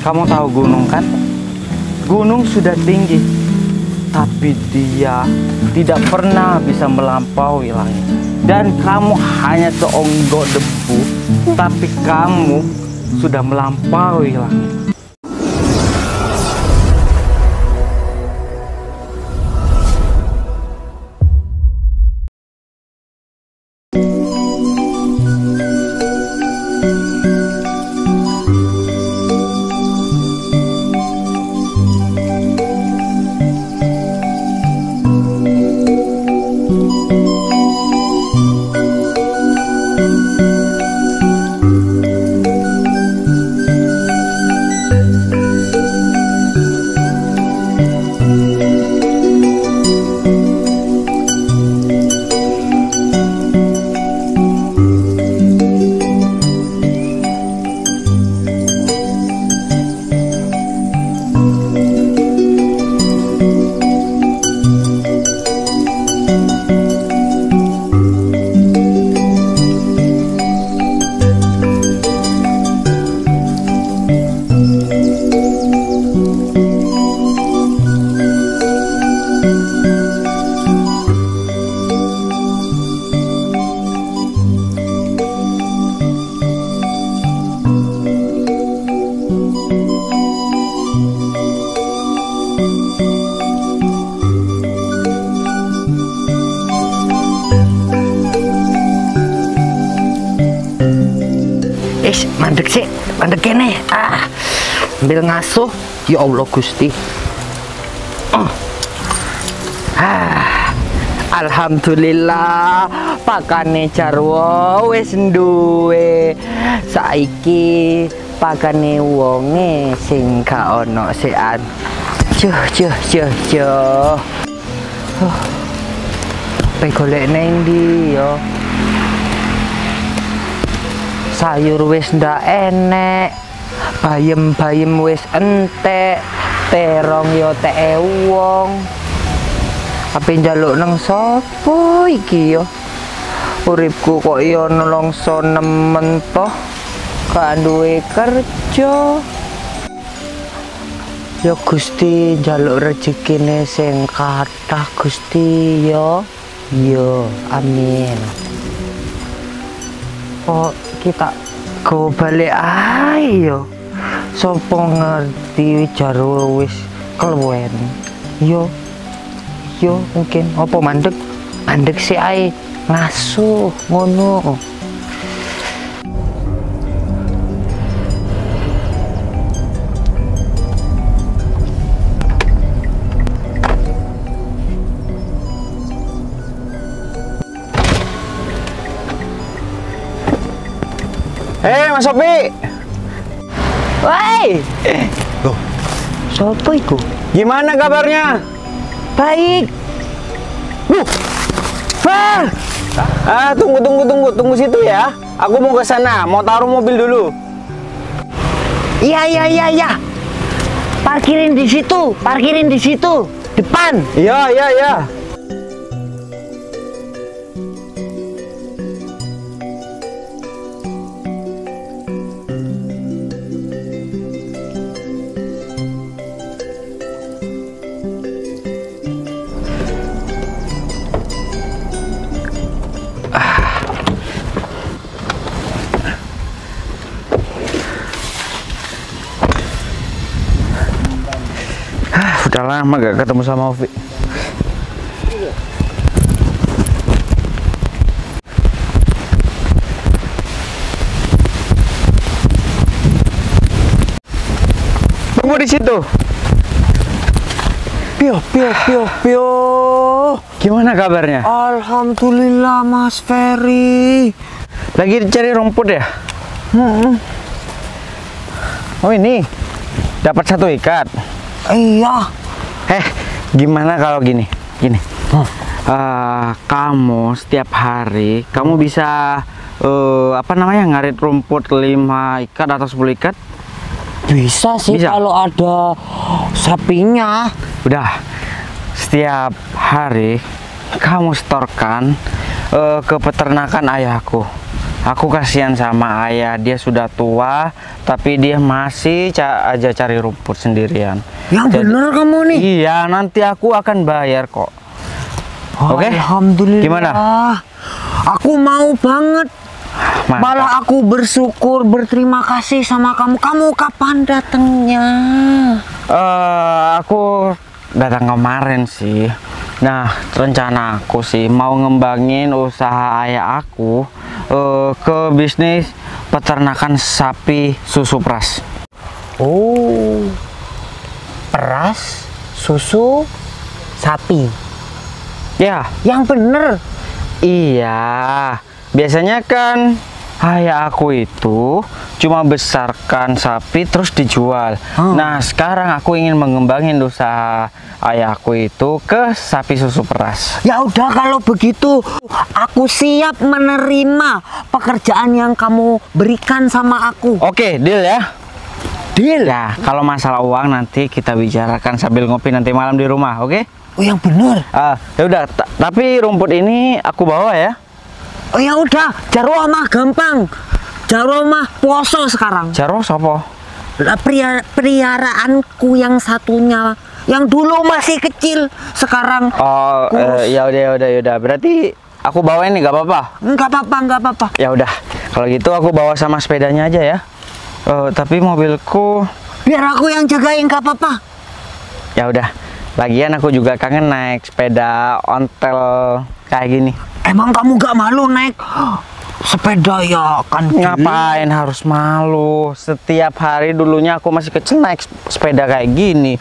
Kamu tahu gunung kan? Gunung sudah tinggi, tapi dia tidak pernah bisa melampaui langit. Dan kamu hanya seonggok debu, tapi kamu sudah melampaui langit. Mandek sih, mandek kene. Ambil ngasuh. Ya Allah Gusti. Alhamdulillah pakane jarwo wis duwe. Saiki pakane wonge sing gak ono sean. Juh. Pe golek nang ndi yo? Sayur wis ndak enek, bayem wis entek, terong yo teke wong. Ape njaluk nang sapa iki yo? Uripku kok yo nelongso nemen toh, gak duwe kerja. Yo Gusti njaluk rezekine sing kathah Gusti yo. Yo, amin. Kok kita go balik ayo, sopo ngerti jarwo wis keluwen. Yo mungkin apa mandek si ae ngasuh ngono. Mas Sopi. Woi. Loh, Sopo iku? gimana kabarnya? Baik. Far. Tunggu situ ya. Aku mau ke sana, mau taruh mobil dulu. Iya. Parkirin di situ. Depan. Iya. Udah lama gak ketemu sama Ovi. Tunggu di situ. Pio. Gimana kabarnya? Alhamdulillah Mas Ferry. Lagi cari rumput ya? Oh ini dapat satu ikat. Iya. Gimana kalau gini? Kamu setiap hari kamu bisa ngarit rumput 5 ikat atau 10 ikat? Bisa sih kalau ada sapinya. Udah, setiap hari kamu setorkan ke peternakan ayahku. Aku kasihan sama ayah, dia sudah tua, tapi dia masih aja cari rumput sendirian. Yang bener kamu nih. Iya, nanti aku akan bayar kok. Oke? Alhamdulillah. Gimana? Aku mau banget. Mantap. Malah aku bersyukur, berterima kasih sama kamu. Kamu kapan datangnya? Aku datang kemarin sih. Nah, rencana aku sih mau ngembangin usaha ayah aku ke bisnis peternakan sapi susu peras. Oh, peras susu sapi. Ya, Yang bener. iya. Biasanya kan ayah aku itu cuma besarkan sapi terus dijual. Nah, sekarang aku ingin mengembangin usaha ayah aku itu ke sapi susu peras. Ya udah kalau begitu, aku siap menerima pekerjaan yang kamu berikan sama aku. Oke, deal ya. Deal. Ya, kalau masalah uang nanti kita bicarakan sambil ngopi nanti malam di rumah, oke? Oh, yang bener. Ya udah, tapi rumput ini aku bawa ya. Oh ya udah, jarwo mah gampang. Jarwo mah poso sekarang. Jaro sopo? Lah peliharaanku yang satunya, yang dulu masih kecil, sekarang Oh, kurus. ya udah. Berarti aku bawain nih, gak apa-apa. Nggak apa-apa. Ya udah, kalau gitu aku bawa sama sepedanya aja ya. Tapi mobilku, Biar aku yang jagain, nggak apa-apa. ya udah. Lagian aku juga kangen naik sepeda ontel kayak gini. Emang kamu nggak malu naik sepeda ya kan? Ngapain harus malu? Setiap hari dulunya aku masih kecil naik sepeda kayak gini.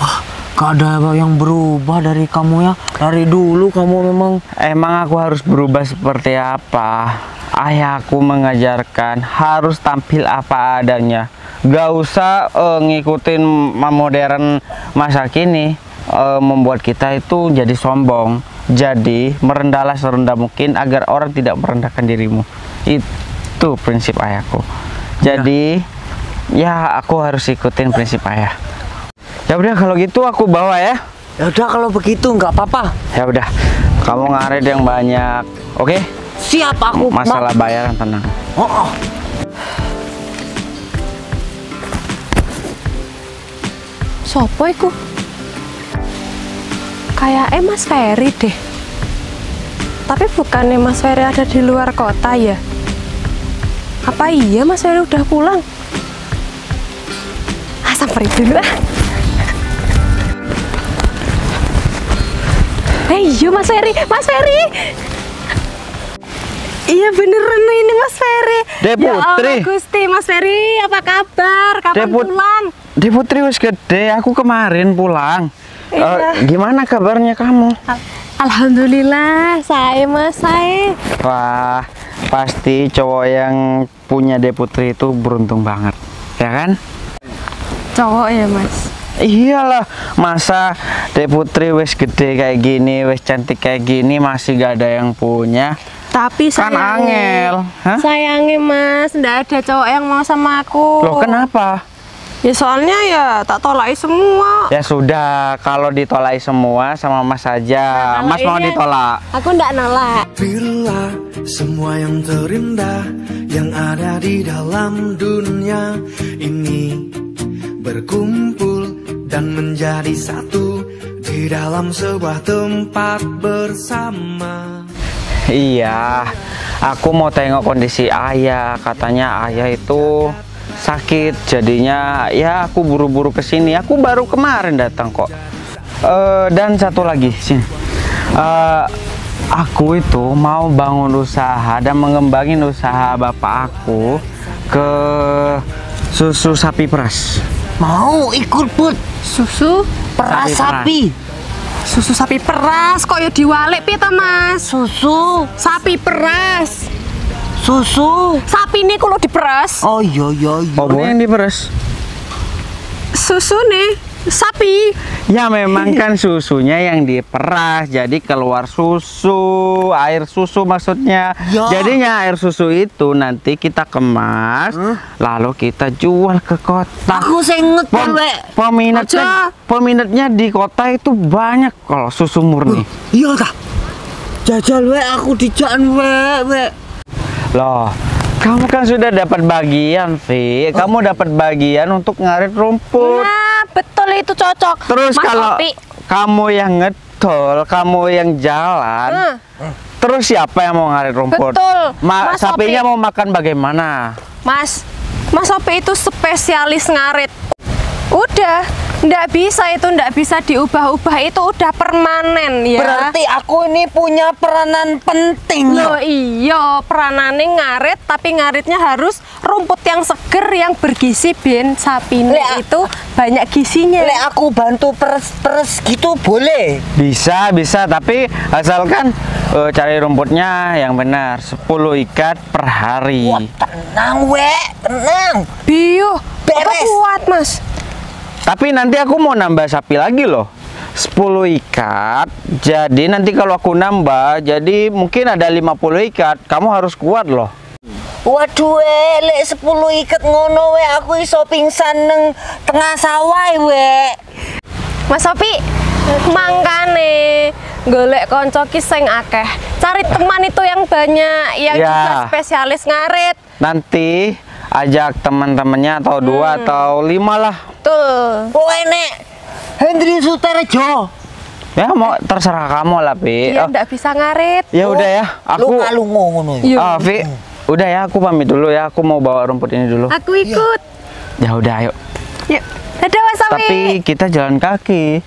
Wah, gak ada yang berubah dari kamu ya. Dari dulu kamu Emang aku harus berubah seperti apa? Ayahku mengajarkan harus tampil apa adanya. Gak usah ngikutin modern masa kini, membuat kita itu jadi sombong. Jadi merendahlah serendah mungkin agar orang tidak merendahkan dirimu. Itu prinsip ayahku. Jadi ya aku harus ikutin prinsip ayah. Ya udah kalau gitu aku bawa ya. Ya udah kalau begitu nggak apa-apa. Ya udah, kamu ngarit yang banyak, oke? Siap aku. Masalah bayaran tenang. Oh. Sopo iku? Kayak Mas Ferry deh. Tapi bukannya Mas Ferry ada di luar kota ya? Apa iya Mas Ferry udah pulang? Samperin dulu ah. Iya Mas Ferry, Mas Ferry. Iya beneran ini Mas Ferry. Dek Ya Putri. Allah Gusti, Mas Ferry apa kabar? Kapan pulang? Dek Putri wis gede, aku kemarin pulang. Iya. Gimana kabarnya kamu? Alhamdulillah, saya Mas, saya. Wah, pasti cowok yang punya Dek Putri itu beruntung banget, ya kan? Cowok ya Mas. Iyalah, masa Dek Putri wis gede kayak gini, wis cantik kayak gini masih gak ada yang punya. Tapi Kan angel. Hah? Sayangnya Mas, ndak ada cowok yang mau sama aku. Loh, kenapa? Ya soalnya ya tak tolak semua. Ya sudah, kalau ditolak semua sama Mas saja. Nah, Mas kalau mau ini ditolak? Aku ndak nolak. Pilihlah semua yang terindah yang ada di dalam dunia ini, berkumpul dan menjadi satu di dalam sebuah tempat bersama. Iya, aku mau tengok kondisi ayah. Katanya ayah itu sakit, jadinya ya aku buru-buru kesini. Aku baru kemarin datang kok. Dan satu lagi sini, aku itu mau bangun usaha dan mengembangin usaha bapak aku ke susu sapi peras. Mau ikut Put? Susu Peras sapi. Susu sapi peras kok ya diwalik piye ta Mas? Susu. Sapi peras. Susu. Sapi ini kalau diperas. Oh iya. Oh, yang diperas? Susu nih sapi. Ya memang kan susunya yang diperas, jadi keluar susu, air susu maksudnya. Ya. Jadinya air susu itu nanti kita kemas, lalu kita jual ke kota. Aku senget Peminatnya di kota itu banyak kalau susu murni. Iya kak. Jajal we aku dijakan we. Loh, kamu kan sudah dapat bagian, Vi. Kamu dapat bagian untuk ngarit rumput. Nah, betul itu cocok. Terus Mas kalau Opi. kamu yang ngedol, kamu yang jalan, terus siapa yang mau ngarit rumput? Betul. Mas Sapinya Opi. mau makan bagaimana? Mas Opi itu spesialis ngarit. Udah, ndak bisa diubah-ubah, itu udah permanen ya. Berarti aku ini punya peranan penting. Loh iya, peranane ngarit, tapi ngaritnya harus rumput yang seger, yang bergizi, ben sapine Lek, itu banyak gizinya. Lek aku bantu peres-peres gitu boleh? Bisa, tapi asalkan cari rumputnya yang benar. 10 ikat per hari. Wah, tenang tenang. Biuh, apa Beres. kuat Mas? Tapi nanti aku mau nambah sapi lagi loh. 10 ikat. Jadi nanti kalau aku nambah, jadi mungkin ada 50 ikat. Kamu harus kuat loh. Waduh, lek 10 ikat ngono aku iso pingsan neng tengah sawah Mas Opi, mangkane golek konco ki sing akeh. Cari teman itu yang banyak, yang Ya. juga spesialis ngarit. Nanti ajak teman-temannya atau 2 atau 5 lah. Tuh. Oh enek Hendri Suterejo. Ya mau terserah kamu lah, Pi. Dia ndak bisa ngarit. Ya udah ya, aku Lunga ngono ya. Iya. Vi, udah ya, aku pamit dulu ya. Aku mau bawa rumput ini dulu. Aku ikut. Ya udah, ayo. Yuk. Dadah Mas Opi. Tapi kita jalan kaki.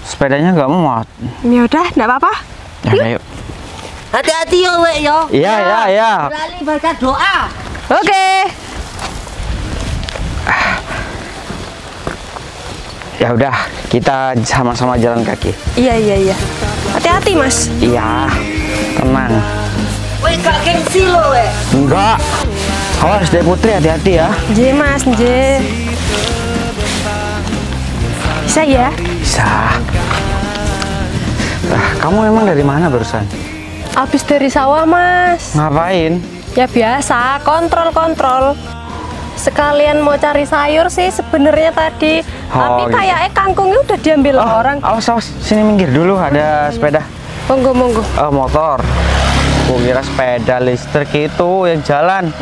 Sepedanya nggak muat. Ya udah, ndak apa-apa. Ya udah, yuk. Hati-hati yo yo. Iya, ya. Lali baca doa. Oke. Ya udah, kita sama-sama jalan kaki. Iya. Hati-hati Mas. Iya, tenang. Weh gak gengsi lo Enggak. Awas deh Putri, hati-hati ya. J Mas, J. Bisa ya? Bisa. Kamu emang dari mana barusan? Habis dari sawah Mas. Ngapain? Ya biasa, kontrol. Sekalian mau cari sayur sih sebenarnya tadi. Oh, Tapi gitu. kayaknya kangkungnya udah diambil orang. Awas, sini minggir dulu, ada sepeda. Monggo. Motor. Aku kira sepeda listrik itu yang jalan.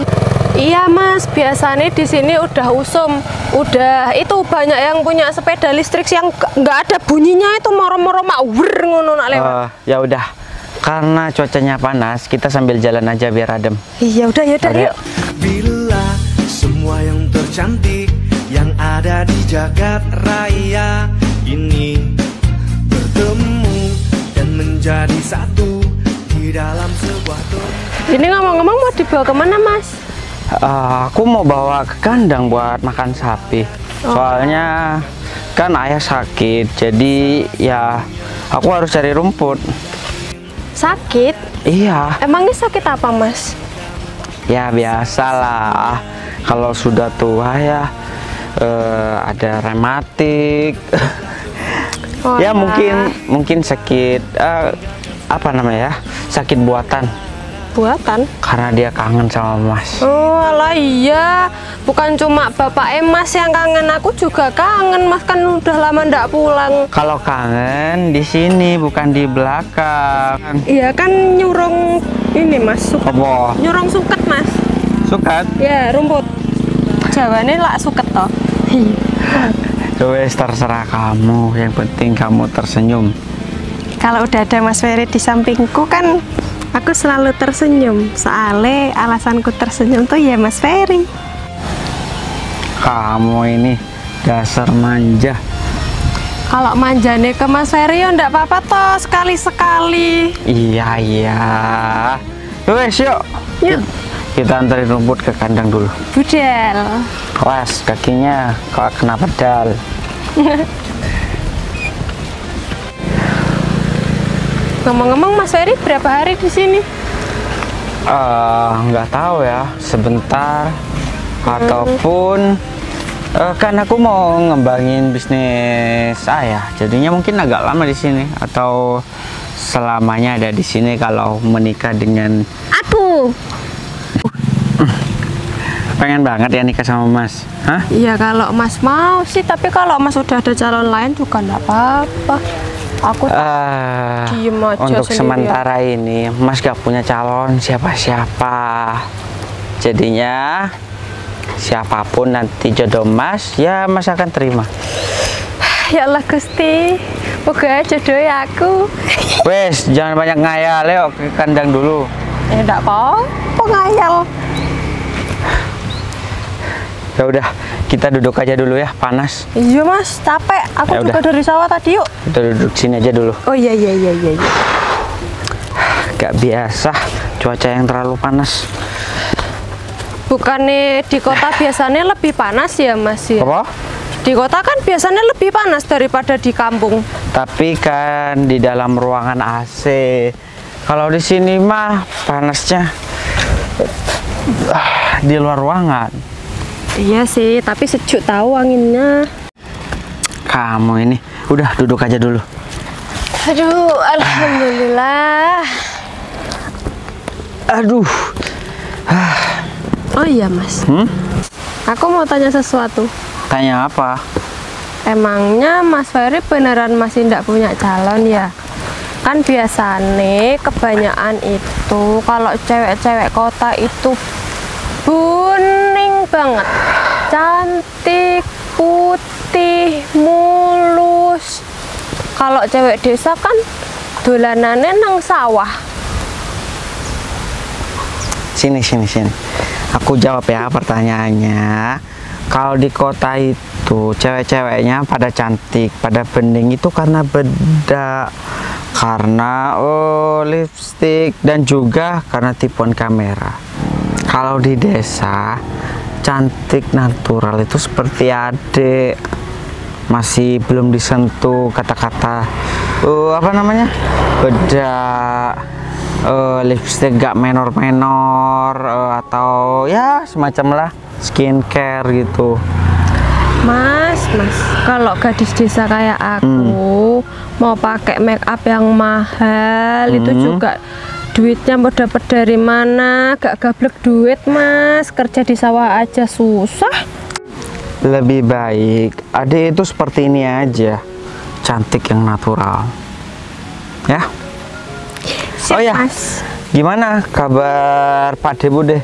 Iya Mas, biasanya di sini udah usum. Udah itu banyak yang punya sepeda listrik yang nggak ada bunyinya, itu moro-moro mak ngono nak lewat. Ya udah, karena cuacanya panas, kita sambil jalan aja biar adem. Iya udah Ayo. yuk. Bila semua yang tercantik yang ada di jagat raya ini bertemu dan menjadi satu di dalam sebuah Ini ngomong-ngomong mau dibawa kemana Mas? Aku mau bawa ke kandang buat makan sapi. Soalnya kan ayah sakit, jadi ya aku harus cari rumput. Sakit? Iya, Emangnya sakit apa Mas? ya biasalah. Kalau sudah tua ya ada rematik. Ya mungkin sakit apa namanya ya? Sakit buatan. Buatan? Karena dia kangen sama Mas. Oh alah iya, bukan cuma bapak Mas yang kangen, aku juga kangen. Mas kan udah lama ndak pulang. Kalau kangen di sini bukan di belakang. Iya kan nyurung ini Mas, suket. Apa? Nyurung suket Mas. Sukat? Ya rumput. Jawabannya lah suket toh. Wes terserah kamu, yang penting kamu tersenyum. Kalau udah ada Mas Ferry di sampingku kan aku selalu tersenyum. Soalnya alasanku tersenyum tuh ya Mas Ferry. Kamu ini dasar manja. Kalau manjane ke Mas Ferry ya ndak apa-apa toh, sekali-sekali. Iya. Wes yuk. Yuk. Kita anterin rumput ke kandang dulu. Budal. Awas kakinya kalau kena pedal. Ngomong-ngomong Mas Ferry berapa hari di sini? Nggak tahu ya, sebentar ataupun kan aku mau ngembangin bisnis ayah, jadinya mungkin agak lama di sini atau selamanya ada di sini kalau menikah dengan Aku. pengen banget ya nikah sama Mas. Hah? Iya kalau Mas mau sih, tapi kalau Mas udah ada calon lain juga nggak apa-apa. Aku diem aja untuk sendirian. sementara ini Mas gak punya calon siapa-siapa. Jadinya siapapun nanti jodoh Mas, ya Mas akan terima. Ya Allah Gusti, moga jodoh ya aku. Wes, jangan banyak ngayal, yuk ke kandang dulu. Enggak apa-apa ngayal. Ya udah, kita duduk aja dulu ya, panas. Iya Mas, capek. Aku Ya juga udah. dari sawah tadi yuk. Kita duduk sini aja dulu. Oh iya. Gak biasa cuaca yang terlalu panas. Bukannya di kota biasanya lebih panas ya Mas ya? Apa? Di kota kan biasanya lebih panas daripada di kampung. Tapi kan di dalam ruangan AC. Kalau di sini mah panasnya di luar ruangan. Iya sih, tapi sejuk tahu anginnya. Kamu ini udah duduk aja dulu. Aduh, alhamdulillah. Aduh. Oh iya Mas, aku mau tanya sesuatu. Tanya apa? Emangnya Mas Ferry beneran masih tidak punya calon ya? Kan biasanya kebanyakan itu kalau cewek-cewek kota itu bening banget, cantik, putih, mulus. Kalau cewek desa kan dolanannya nang sawah. Sini. Aku jawab ya pertanyaannya. Kalau di kota itu cewek-ceweknya pada cantik, pada bening itu karena bedak, karena lipstick, dan juga karena tipuan kamera. Kalau di desa cantik natural itu seperti adik, masih belum disentuh kata-kata apa namanya, bedak, lipstick gak menor-menor, atau ya semacam lah skincare gitu. Mas, kalau gadis desa kayak aku mau pakai make up yang mahal itu juga duitnya mau dapat dari mana? Gak gablek duit Mas, kerja di sawah aja susah. Lebih baik adik itu seperti ini aja, cantik yang natural ya. Siap, Oh ya, Mas. gimana kabar Pak Debu deh?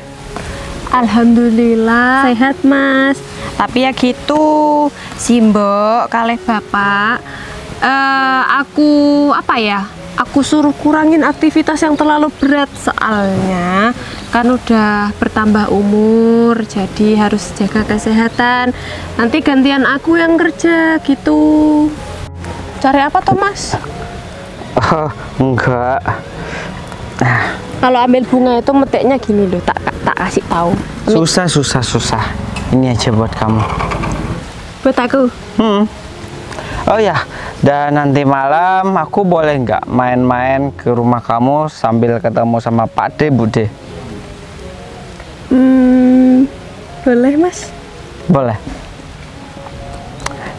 Alhamdulillah sehat Mas. Tapi ya gitu, si Mbok kalih bapak aku apa ya? Aku suruh kurangin aktivitas yang terlalu berat soalnya kan udah bertambah umur, jadi harus jaga kesehatan. Nanti gantian aku yang kerja gitu. Cari apa toh Mas? Enggak. Kalau ambil bunga itu metiknya gini loh, tak kasih tahu. Susah. Ini aja buat kamu. Buat aku. Oh ya, dan nanti malam aku boleh nggak main-main ke rumah kamu sambil ketemu sama Pak Debu deh? Boleh Mas. Boleh.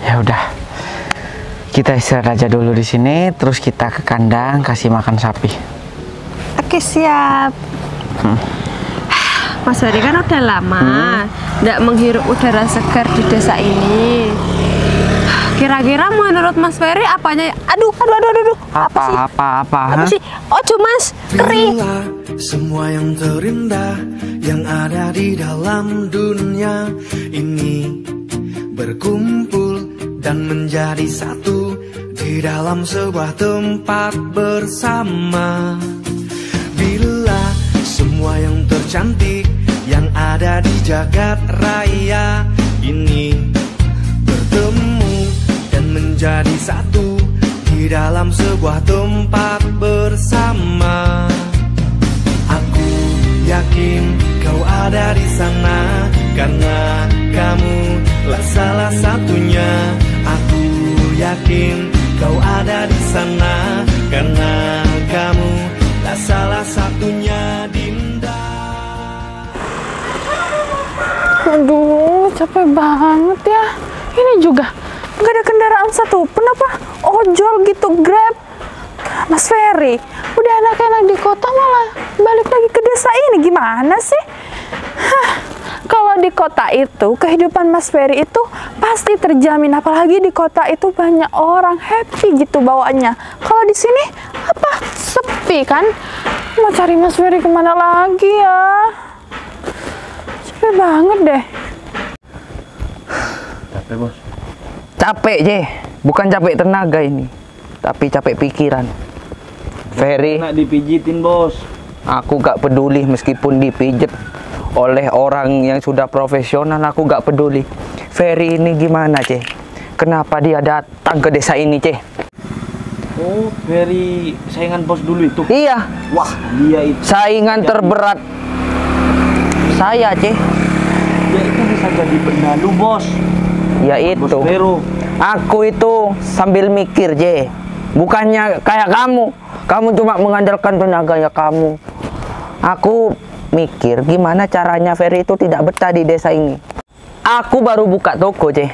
Ya udah. Kita istirahat aja dulu di sini, terus kita ke kandang kasih makan sapi. Oke siap. Mas Ferry kan udah lama nggak menghirup udara segar di desa ini. Kira-kira menurut Mas Ferry apanya? Aduh. Apa sih? Ojo Mas, kering. Inilah semua yang terindah yang ada di dalam dunia ini, berkumpul dan menjadi satu di dalam sebuah tempat bersama. Bila semua yang tercantik yang ada di jagat raya ini bertemu dan menjadi satu di dalam sebuah tempat bersama. Aku yakin kau ada di sana karena kamu lah salah satunya. Aku yakin kau ada di sana karena kamu lah salah satunya, Dinda. Aduh, capek banget ya. Ini juga nggak ada kendaraan satupun, apa ojol gitu, Grab. Mas Ferry, udah enak-enak di kota malah balik lagi ke desa ini, gimana sih? Kalau Kalau di kota itu, kehidupan Mas Ferry itu pasti terjamin. Apalagi di kota itu banyak orang happy gitu bawaannya. Kalau di sini, apa? Sepi kan? Mau cari Mas Ferry kemana lagi ya? Capek banget deh. Capek bos. Capek Je, bukan capek tenaga ini, tapi capek pikiran. Ferry, Nak dipijitin bos. aku gak peduli meskipun dipijet oleh orang yang sudah profesional, aku gak peduli. Ferry ini gimana Ce? Kenapa dia datang ke desa ini Ce? Oh, Ferry saingan bos dulu itu. Iya, Wah, dia itu. saingan terberat saya Ce. Dia itu bisa jadi penalu bos. Ya Bos itu. Vero. Aku itu sambil mikir Je. Bukannya kayak kamu. Kamu cuma mengandalkan tenaga ya kamu. Aku mikir gimana caranya Ferry itu tidak betah di desa ini. Aku baru buka toko Ce.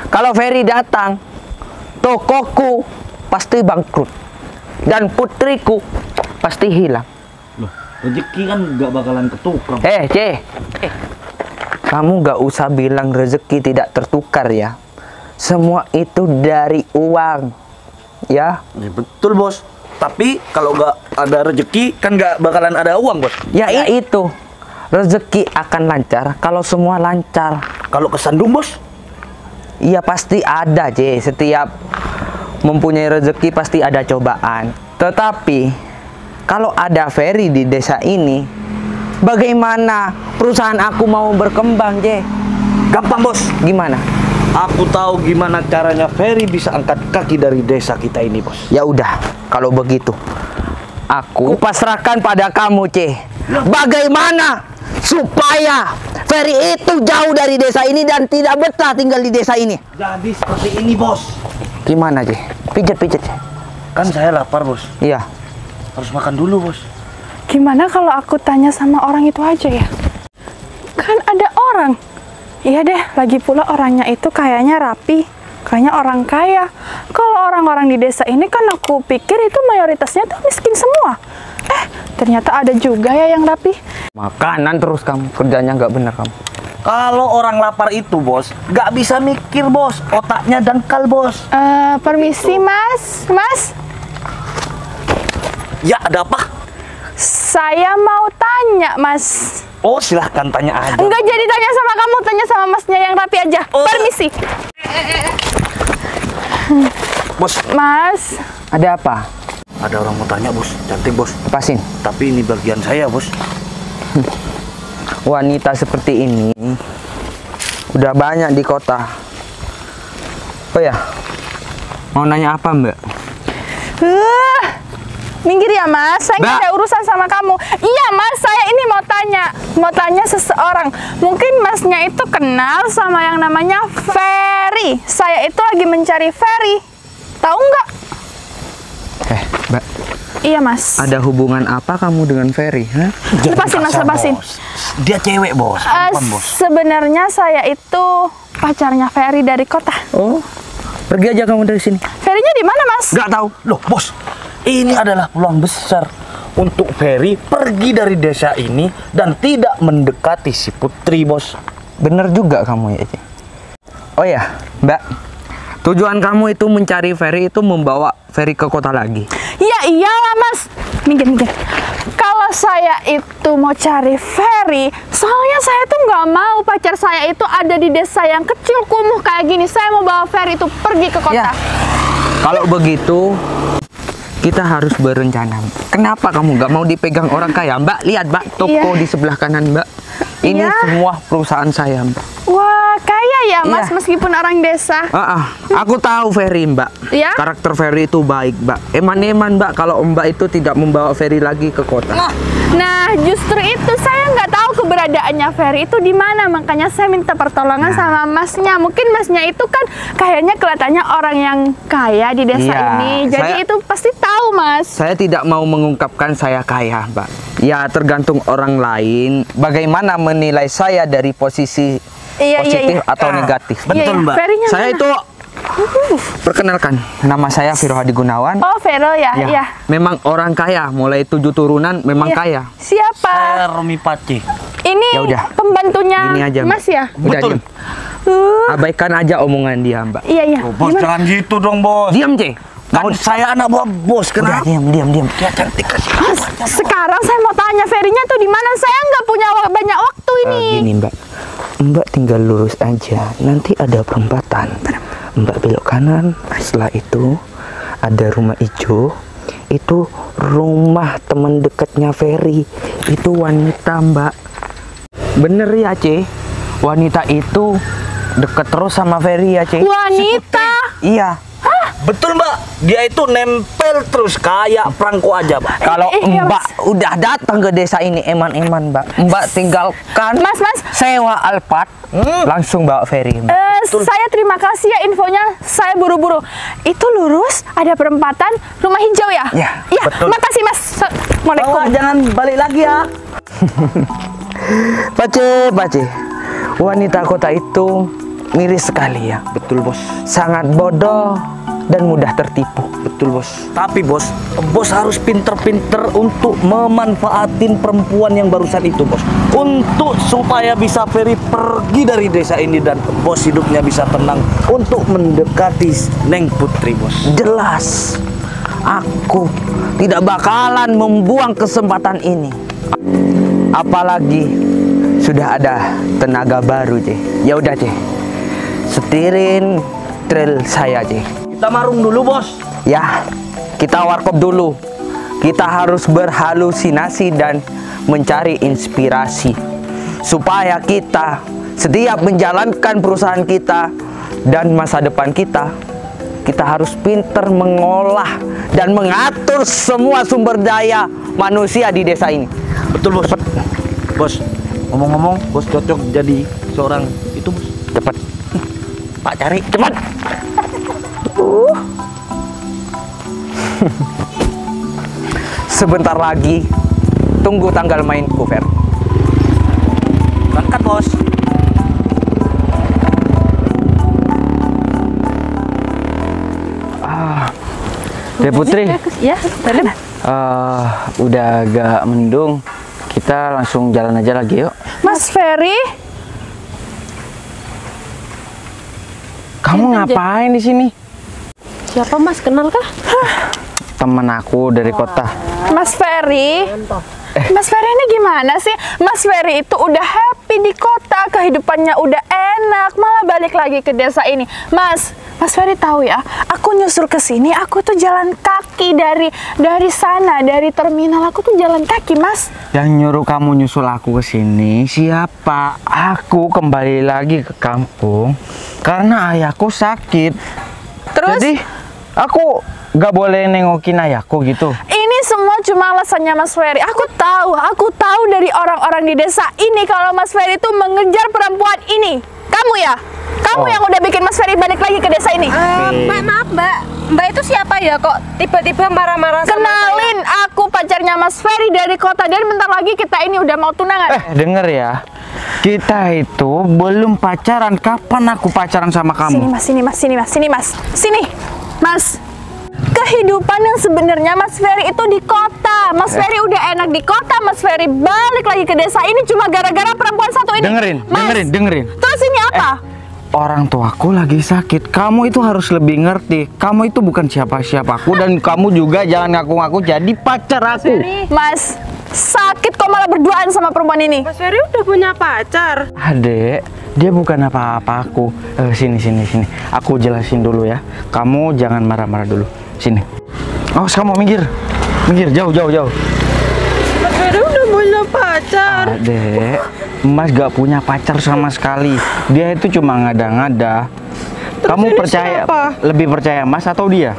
Kalau Ferry datang, tokoku pasti bangkrut. Dan putriku pasti hilang. Loh, rezeki kan gak bakalan ketukar. Ce. Kamu gak usah bilang rezeki tidak tertukar ya. Semua itu dari uang. Ya. Ya, betul bos. Tapi kalau nggak ada rezeki kan nggak bakalan ada uang bos. Ya itu. Rezeki akan lancar kalau semua lancar. Kalau kesandung bos, Iya pasti ada Je. Setiap mempunyai rezeki pasti ada cobaan. Tetapi kalau ada Ferry di desa ini, bagaimana perusahaan aku mau berkembang Je? gampang bos. Gimana? Aku tahu gimana caranya Ferry bisa angkat kaki dari desa kita ini bos. Ya udah, kalau begitu aku pasrahkan pada kamu, Ce. Bagaimana supaya Ferry itu jauh dari desa ini dan tidak betah tinggal di desa ini? Jadi seperti ini bos. Gimana, Ce? Pijet-pijet, Ce. Kan saya lapar bos. Iya. Harus makan dulu bos. Gimana kalau aku tanya sama orang itu aja ya? Kan ada orang. Iya deh, lagi pula orangnya itu kayaknya rapi. Kayaknya orang kaya. Kalau orang-orang di desa ini kan aku pikir itu mayoritasnya tuh miskin semua. Ternyata ada juga ya yang rapi. Makanan terus kamu, kerjanya nggak bener kamu. Kalau orang lapar itu bos, nggak bisa mikir bos. Otaknya dangkal bos. Permisi mas. Mas, Ya ada apa? saya mau tanya mas. Oh silahkan tanya aja. Enggak jadi tanya sama kamu, tanya sama masnya yang rapi aja. Oh. Permisi. Bos, Mas, Ada apa? ada orang mau tanya bos. Cantik bos. Lepasin. Tapi ini bagian saya bos. Wanita seperti ini udah banyak di kota. Oh ya, mau nanya apa Mbak? minggir ya mas, saya nggak Mbak. ada urusan sama kamu. Iya mas, saya ini mau tanya seseorang. Mungkin masnya itu kenal sama yang namanya Ferry. Saya itu lagi mencari Ferry. Tahu nggak? Mbak, Iya mas. ada hubungan apa kamu dengan Ferry? Hah? Lepasin mas, kasar, lepasin. bos. Dia cewek bos, perempuan bos. Sebenarnya saya itu pacarnya Ferry dari kota. Oh, pergi aja kamu dari sini. Ferrynya di mana mas? Nggak tahu. Loh bos, ini adalah peluang besar untuk Ferry pergi dari desa ini dan tidak mendekati si putri bos. Bener juga kamu ya, Ce. Oh ya, Mbak. Tujuan kamu itu mencari Ferry itu membawa Ferry ke kota lagi. Ya iyalah mas. Minggir. Kalau saya itu mau cari Ferry, soalnya saya tuh nggak mau pacar saya itu ada di desa yang kecil kumuh kayak gini. Saya mau bawa Ferry itu pergi ke kota. Ya. Kalau begitu, kita harus berencana. Kenapa kamu nggak mau dipegang orang kaya? Mbak, lihat Mbak, toko Iya. di sebelah kanan Mbak. Ini Iya. semua perusahaan saya Mbak. Wah, kaya ya mas Iya. meskipun orang desa. Aku tahu Ferry Mbak. Iya? Karakter Ferry itu baik Mbak. Eman-eman Mbak kalau Mbak itu tidak membawa Ferry lagi ke kota. Nah, justru itu saya nggak tahu keberadaannya Ferry itu di mana. Makanya saya minta pertolongan sama masnya. Mungkin masnya itu kan kayaknya kelihatannya orang yang kaya di desa Iya, ini. Jadi saya- itu pasti tahu mas. Saya tidak mau mengungkapkan saya kaya, Mbak. Ya, tergantung orang lain. Bagaimana menilai saya dari posisi positif atau negatif. Betul, Mbak. Ferry-nya Saya mana? itu perkenalkan, nama saya Viro Hadi Gunawan. Oh, Vero ya, Ya, iya. memang orang kaya, mulai 7 turunan memang Iya. kaya. Siapa? Romi Pace. Ini Ya udah. pembantunya Gini aja, Mbak. Mas ya? Udah Betul. diam. Abaikan aja omongan dia, Mbak. Iya, iya. Bos Gimana? jangan gitu dong bos. Diam, Ce. Kan saya anak buah bos, Udah, kenapa? diam. Dia cantik kasih. Sekarang saya mau tanya Ferinya tuh di mana? Saya nggak punya banyak waktu ini. Gini, Mbak. Mbak tinggal lurus aja. Nanti ada perempatan. Mbak belok kanan. Setelah itu ada rumah hijau. Itu rumah teman dekatnya Ferry. Itu wanita, Mbak. Bener ya, Ce? Wanita itu deket terus sama Ferry ya, Ce? Wanita. Iya. Betul mbak, dia itu nempel terus kayak perangko aja mbak. Kalau iya, Mbak udah datang ke desa ini eman-eman, Mbak. Mbak tinggalkan Mas. sewa Alphard, langsung bawa Ferry, Mbak. Saya terima kasih ya infonya. Saya buru-buru. Itu lurus ada perempatan rumah hijau ya? Ya, betul. Makasih Mas. Assalamualaikum. Jangan balik lagi ya. Pace. Wanita kota itu miris sekali ya. Betul bos. Sangat bodoh dan mudah tertipu. Betul bos. Tapi bos harus pinter-pinter untuk memanfaatin perempuan yang barusan itu bos. Untuk supaya bisa Ferry pergi dari desa ini dan bos hidupnya bisa tenang untuk mendekati Neng Putri bos. Jelas, aku tidak bakalan membuang kesempatan ini. Apalagi sudah ada tenaga baru, Ce. Ya udah, Ce. Setirin trail saya, Ce. Kita marung dulu bos. Ya, kita warkop dulu. Kita harus berhalusinasi dan mencari inspirasi supaya kita setiap menjalankan perusahaan kita dan masa depan kita harus pinter mengolah dan mengatur semua sumber daya manusia di desa ini. Betul bos. Bos, ngomong-ngomong, bos cocok jadi seorang itu bos. Cepat, Pak cari. cepat. Sebentar lagi, tunggu tanggal mainku, Fer. Berangkat bos. Dek Putri, Ya, dalam. udah agak mendung. Kita langsung jalan aja lagi yuk. Mas Ferry, Kamu ngapain di sini? Siapa Mas? Kenal kah? Temen aku dari kota. Mas Ferry. Mas Ferry ini gimana sih? Mas Ferry itu udah happy di kota, kehidupannya udah enak, malah balik lagi ke desa ini. Mas Ferry tahu ya, aku nyusul ke sini, aku tuh jalan kaki dari sana, dari terminal aku tuh jalan kaki, Mas. Yang nyuruh kamu nyusul aku ke sini siapa? Aku kembali lagi ke kampung karena ayahku sakit. Terus? Jadi aku gak boleh nengokin ayahku gitu. Ini semua cuma alasannya Mas Ferry. Aku tahu dari orang-orang di desa ini kalau Mas Ferry itu mengejar perempuan ini. Kamu ya? Kamu yang udah bikin Mas Ferry balik lagi ke desa ini. Mbak, maaf Mbak. Mbak itu siapa ya kok tiba-tiba marah-marah sama Kenalin, aku pacarnya Mas Ferry dari kota. Dan bentar lagi kita ini udah mau tunangan. Denger ya, kita itu belum pacaran. Kapan aku pacaran sama Sini kamu? Mas, sini Mas. Kehidupan yang sebenarnya Mas Ferry itu di kota. Mas Ferry udah enak di kota. Mas Ferry balik lagi ke desa ini cuma gara-gara perempuan satu ini. Dengerin. Terus ini apa? Orang tuaku lagi sakit. Kamu itu harus lebih ngerti. Kamu itu bukan siapa-siapaku dan kamu juga jangan ngaku-ngaku jadi pacar aku. Mas, sakit kok malah berduaan sama perempuan ini. Mas Ferry udah punya pacar. Adek, dia bukan apa-apa aku. Sini. Aku jelasin dulu ya. Kamu jangan marah-marah dulu. Sini. Awas kamu minggir, jauh. Mas Ferry udah punya pacar. Adek, Mas gak punya pacar sama sekali. Dia itu cuma ngada-ngada. Kamu ini percaya? siapa? Lebih percaya Mas atau dia?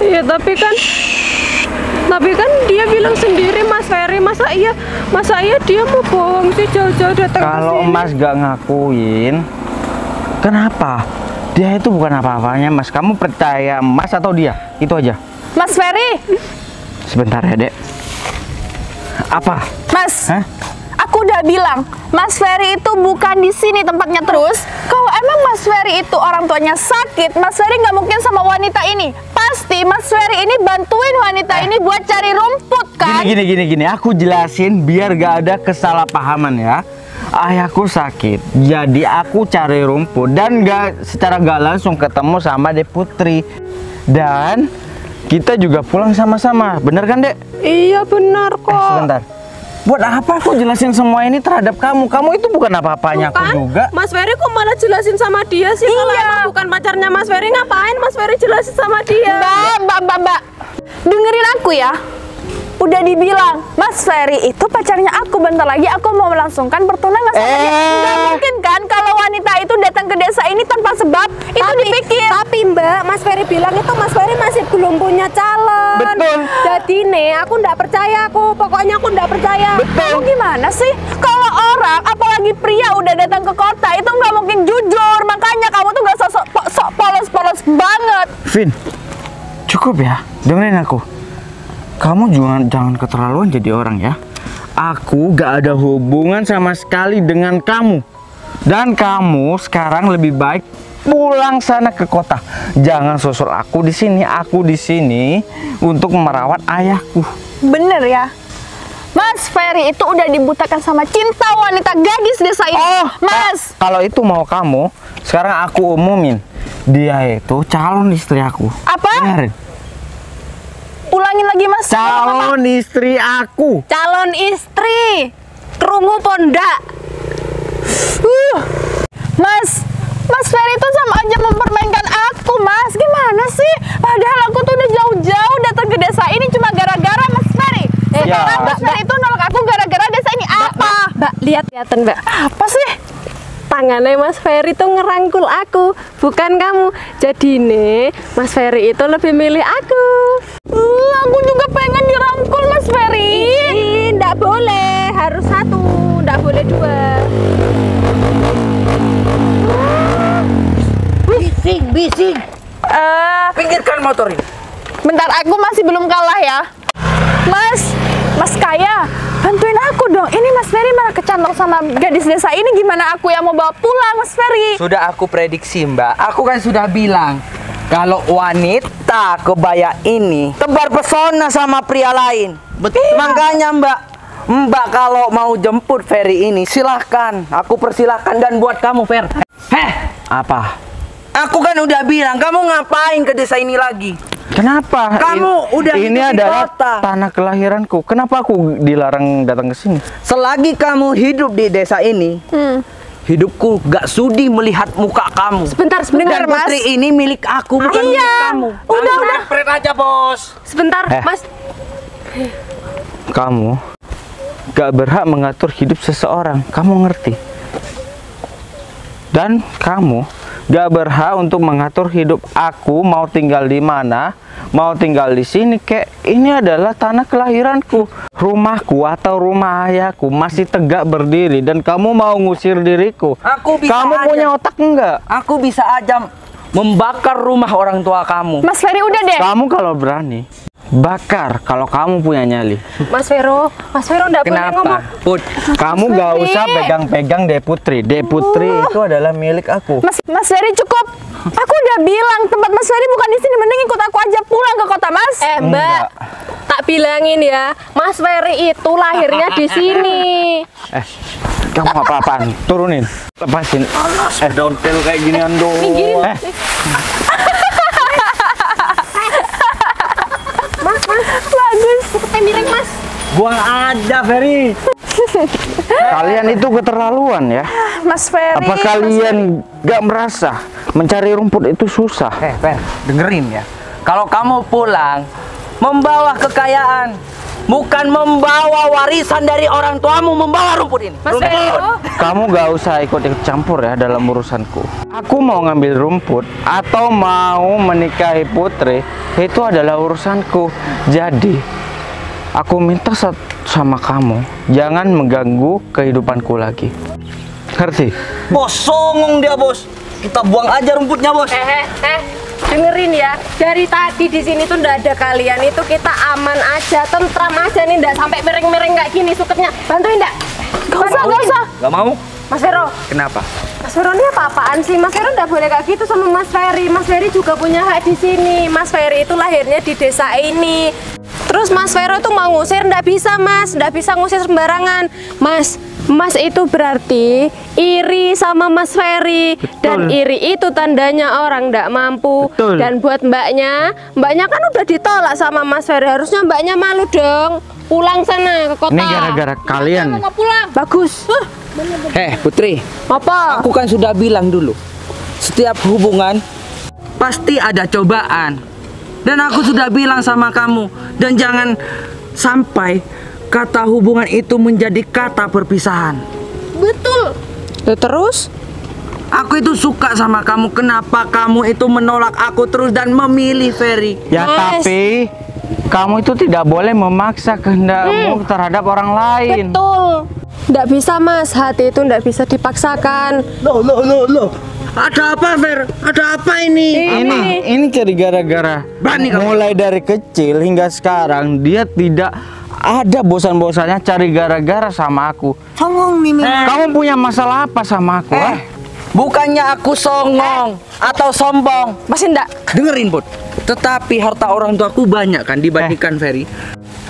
Iya, tapi kan dia bilang sendiri Mas Ferry, masa iya dia mau bohong sih jauh-jauh datang ke Kalau sini? Mas gak ngakuin, kenapa? Dia itu bukan apa-apanya Mas. Kamu percaya Mas atau dia? Itu aja. Mas Ferry, Sebentar ya, Dek. Apa? Mas. Hah? Aku udah bilang, Mas Ferry itu bukan di sini tempatnya terus. Kalau emang Mas Ferry itu orang tuanya sakit, Mas Ferry nggak mungkin sama wanita ini. Pasti Mas Ferry ini bantuin wanita ini buat cari rumput kan? Gini. Aku jelasin biar gak ada kesalahpahaman ya. Ayahku sakit, jadi aku cari rumput dan secara gak langsung ketemu sama Dek Putri. Dan kita juga pulang sama-sama, bener kan Dek? Iya benar kok. Sebentar. Buat apa aku jelasin semua ini terhadap kamu? Kamu itu bukan apa-apanya aku juga. Mas Ferry kok malah jelasin sama dia sih? Kalau emang bukan pacarnya Mas Ferry, ngapain Mas Ferry jelasin sama dia? Mbak, dengerin aku ya. Udah dibilang, Mas Ferry itu pacarnya aku. Bentar lagi aku mau melangsungkan pertunangan sama dia. Nggak mungkin kan kalau wanita itu datang ke desa ini tanpa sebab. Itu dipikir. Tapi Mbak, Mas Ferry bilang itu Mas Ferry masih belum punya calon. Betul. Jadi nih, aku nggak percaya pokoknya aku nggak percaya. Kamu gimana sih? Kalau orang, apalagi pria udah datang ke kota, itu nggak mungkin jujur. Makanya kamu tuh nggak sok polos-polos banget. Vin, cukup ya, dengerin aku. Kamu jangan keterlaluan jadi orang ya. Aku gak ada hubungan sama sekali dengan kamu. Dan kamu sekarang lebih baik pulang sana ke kota. Jangan susul aku di sini. Aku di sini untuk merawat ayahku. Bener ya? Mas Ferry itu udah dibutakan sama cinta wanita gadis desa ini. Mas, Kalau itu mau kamu, sekarang aku umumin. Dia itu calon istri aku. Apa? Dengerin. Ulangin lagi Mas. Calon istri aku. Calon istri. Krungu pondak. Mas Ferry itu sama aja mempermainkan aku, Mas. Gimana sih? Padahal aku tuh udah jauh-jauh datang ke desa ini cuma gara-gara Mas Ferry. Sekarang Mas Ferry itu nolak aku gara-gara desa ini. Apa? Mbak, lihat-lihatan Mbak. Apa sih? Tangannya Mas Ferry tuh ngerangkul aku, bukan kamu. Jadi nih, Mas Ferry itu lebih milih aku. Aku juga pengen dirangkul, Mas Ferry. Nggak boleh, harus satu, nggak boleh dua. Bising. Pinggirkan motor ini. Bentar, aku masih belum kalah ya. Mas Kaya, bantuin aku dong. Ini Mas Ferry malah kecantol sama gadis desa ini. Gimana aku yang mau bawa pulang, Mas Ferry? Sudah aku prediksi, Mbak. Aku kan sudah bilang kalau wanita kebaya ini tebar pesona sama pria lain. Betul. Makanya Mbak kalau mau jemput Ferry ini silahkan. Aku persilahkan dan buat kamu, Fer. Apa? Aku kan udah bilang, kamu ngapain ke desa ini lagi? Kenapa? Kamu udah ini hidup di adalah kota. tanah kelahiranku. Kenapa aku dilarang datang ke sini? Selagi kamu hidup di desa ini, hidupku gak sudi melihat muka kamu. Sebentar, Dan Mas. putri ini milik aku, bukan milik kamu. Udah. Pret aja, Bos. Sebentar, Mas. Kamu gak berhak mengatur hidup seseorang. Kamu ngerti? Dan kamu gak berhak untuk mengatur hidup aku mau tinggal di mana, mau tinggal di sini. Kayak ini adalah tanah kelahiranku, rumahku atau rumah ayahku masih tegak berdiri dan kamu mau ngusir diriku. Aku bisa Kamu aja. punya otak enggak? Aku bisa aja membakar rumah orang tua kamu. Mas Ferry udah deh. Kamu kalau berani bakar kalau kamu punya nyali. Mas Vero nggak boleh ngomong. Put, Kamu gak usah pegang-pegang Dek Putri. Dek Putri itu adalah milik aku. Mas Ferry cukup. Aku udah bilang tempat Mas Ferry bukan di sini. Mending ikut aku aja pulang ke kota, Mas. Mbak, Enggak. tak bilangin ya, Mas Ferry itu lahirnya di sini. Kamu apa-apaan? Turunin, lepasin. Dontel kayak ginian dong. Bagus. Miring Mas. Buang aja, Ferry. Kalian itu keterlaluan ya. Mas Ferry. Apa kalian gak merasa mencari rumput itu susah? Fer, dengerin ya. Kalau kamu pulang membawa kekayaan, bukan membawa warisan dari orang tuamu, membawa rumput ini. Mas Vero. Kamu gak usah ikut-ikut campur ya dalam urusanku. Aku mau ngambil rumput atau mau menikahi Putri, itu adalah urusanku. Jadi, aku minta sama kamu, jangan mengganggu kehidupanku lagi. Ngerti? Bos, songong dia, Bos. Kita buang aja rumputnya, Bos. Dengerin ya, dari tadi di sini tuh ndak ada kalian, itu kita aman aja, tentram aja nih, ndak sampai miring-miring kayak gini suketnya. Bantuin ndak? Gak usah. Gak mau? Mas Vero. Kenapa? Mas Vero ini apa-apaan sih? Mas Vero ndak boleh kayak gitu sama Mas Ferry. Mas Ferry juga punya hak di sini. Mas Ferry itu lahirnya di desa ini. Terus Mas Vero itu mau ngusir, ndak bisa Mas, ndak bisa ngusir sembarangan. Mas itu berarti iri sama Mas Ferry. Dan iri itu tandanya orang ndak mampu. Betul. Dan buat mbaknya kan udah ditolak sama Mas Ferry, harusnya mbaknya malu dong. Pulang sana ke kota. Ini gara-gara kalian. Mau pulang. Bagus. Putri, Apa? aku kan sudah bilang dulu, setiap hubungan pasti ada cobaan. Dan aku sudah bilang sama kamu, dan jangan sampai kata hubungan itu menjadi kata perpisahan. Betul. Terus? Aku itu suka sama kamu, kenapa kamu itu menolak aku terus dan memilih Ferry? Ya Mas. tapi kamu itu tidak boleh memaksa kehendakmu terhadap orang lain. Betul. Nggak bisa Mas, hati itu nggak bisa dipaksakan. Loh. Ada apa, Fer? Ada apa ini? Ini cari gara-gara. Berani kamu. Mulai dari kecil hingga sekarang dia tidak ada bosan-bosannya cari gara-gara sama aku. Songong nih memang. Kamu punya masalah apa sama aku? ah? Bukannya aku songong atau sombong. Masih enggak? Dengerin, Bud. Tetapi harta orang tuaku banyak kan dibandingkan Ferry.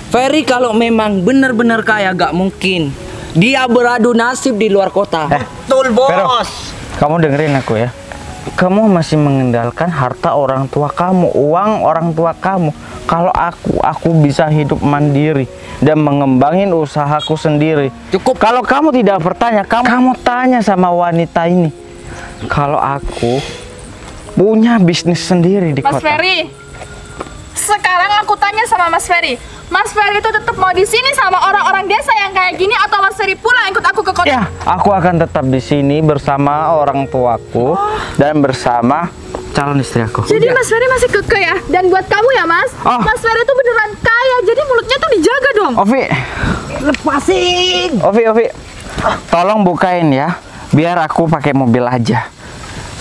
Ferry kalau memang benar-benar kaya gak mungkin dia beradu nasib di luar kota. Betul, Vero, Bos. kamu dengerin aku ya. Kamu masih mengendalikan harta orang tua kamu, uang orang tua kamu. Kalau aku bisa hidup mandiri dan mengembangin usahaku sendiri. Cukup. Kalau kamu tidak bertanya, kamu tanya sama wanita ini. Kalau aku punya bisnis sendiri di Mas kota. Ferry, sekarang aku tanya sama Mas Ferry. Mas Ferry itu tetap mau di sini sama orang-orang desa yang kayak gini atau Mas Ferry pulang ikut aku ke kota? Ya, aku akan tetap di sini bersama orang tuaku dan bersama calon istri aku. Jadi Mas Ferry masih keke ya? Dan buat kamu ya Mas, Oh. Mas Ferry itu beneran kaya, jadi mulutnya tuh dijaga dong. Ovi, Lepasin. Ovi, tolong bukain ya, biar aku pakai mobil aja.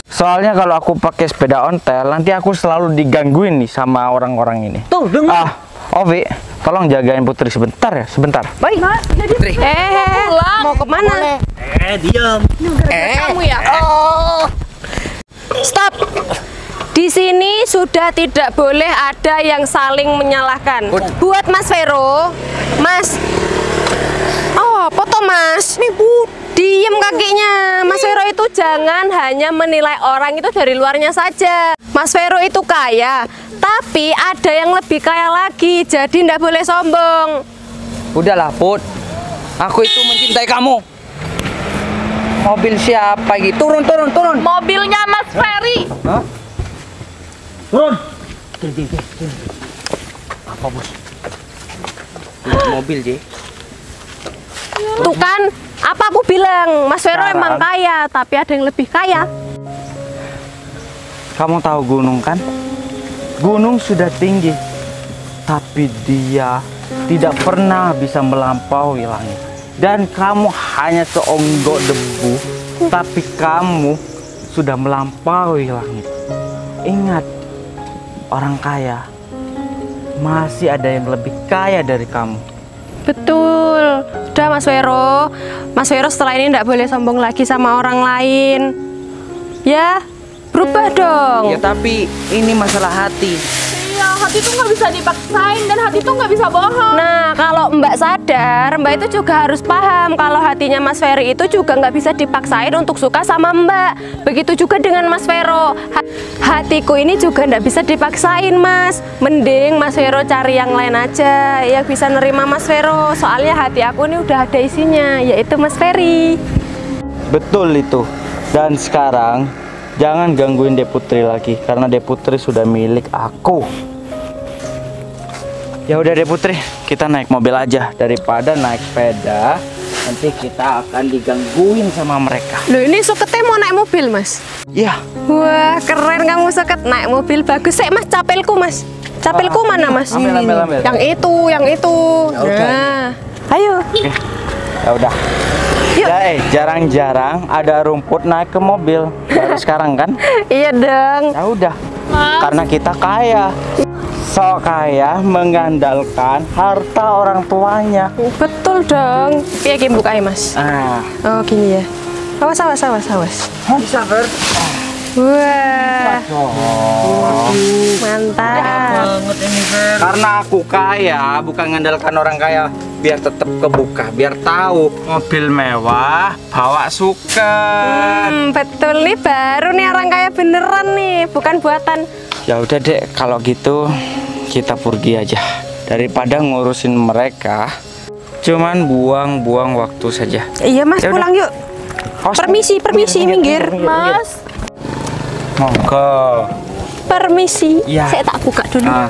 Soalnya kalau aku pakai sepeda ontel, nanti aku selalu digangguin nih sama orang-orang ini. Tuh, dengar. Ovi, tolong jagain Putri sebentar ya, sebentar. Baik. Mas, jadi Mau kemana? Diam. kamu ya? Stop. Di sini sudah tidak boleh ada yang saling menyalahkan. Buat Mas Vero, Mas. Oh, foto Mas. Nih, Bu. Diem kakinya. Mas Vero itu jangan hanya menilai orang itu dari luarnya saja. Mas Vero itu kaya, tapi ada yang lebih kaya lagi. Jadi ndak boleh sombong. Udahlah, Put. Aku itu mencintai kamu. Mobil siapa gitu? Turun. Mobilnya Mas Ferry. Turun. Apa, Bos? Mobil, Ji. Tuh kan, apa aku bilang, Mas Vero Sekarang. emang kaya, tapi ada yang lebih kaya. Kamu tahu gunung kan? Gunung sudah tinggi, tapi dia tidak pernah bisa melampaui langit. Dan kamu hanya seonggok debu, tapi kamu sudah melampaui langit. Ingat, orang kaya masih ada yang lebih kaya dari kamu. Betul. Udah Mas Vero. Mas Vero setelah ini nggak boleh sombong lagi sama orang lain. Ya, berubah dong. Ya tapi ini masalah hati. Iya, hati tuh nggak bisa dipaksain dan hati tuh nggak bisa bohong. Nah, kalau Mbak sadar, Mbak itu juga harus paham kalau hatinya Mas Ferry itu juga nggak bisa dipaksain untuk suka sama Mbak. Begitu juga dengan Mas Vero. Hatiku ini juga nggak bisa dipaksain, Mas. Mending Mas Vero cari yang lain aja yang bisa nerima Mas Vero. Soalnya hati aku ini udah ada isinya, yaitu Mas Ferry. Betul itu. Dan sekarang jangan gangguin Dek Putri lagi karena Dek Putri sudah milik aku. Ya udah Dek Putri, kita naik mobil aja daripada naik sepeda. Nanti kita akan digangguin sama mereka. Loh, ini suketnya mau naik mobil, Mas? Ya, Wah, keren kamu suket naik mobil. Bagus. Mas, capelku, Mas. Capelku mana, Mas? ambil. Yang itu. Nah, ayo. Oke. Ya udah. Yuk. Ya, jarang-jarang ada rumput naik ke mobil. Baru sekarang kan? Iya dong. Ya udah. Karena kita kaya. So kaya mengandalkan harta orang tuanya. Betul dong. Piye ki bukanya, Mas? Ah, Oh, gini ya. Awas. Bisa, Fer? Wah, mantap. Karena aku kaya, bukan mengandalkan orang kaya, biar tetap kebuka, biar tahu mobil mewah, bawa suket. Betul nih, baru nih orang kaya beneran nih, bukan buatan. Ya udah dek, kalau gitu kita pergi aja daripada ngurusin mereka. Cuman buang-buang waktu saja. Iya mas, Ya udah. pulang yuk. Permisi, minggir. Mas, Monggo. Permisi, Ya. saya tak buka dulu. Ah,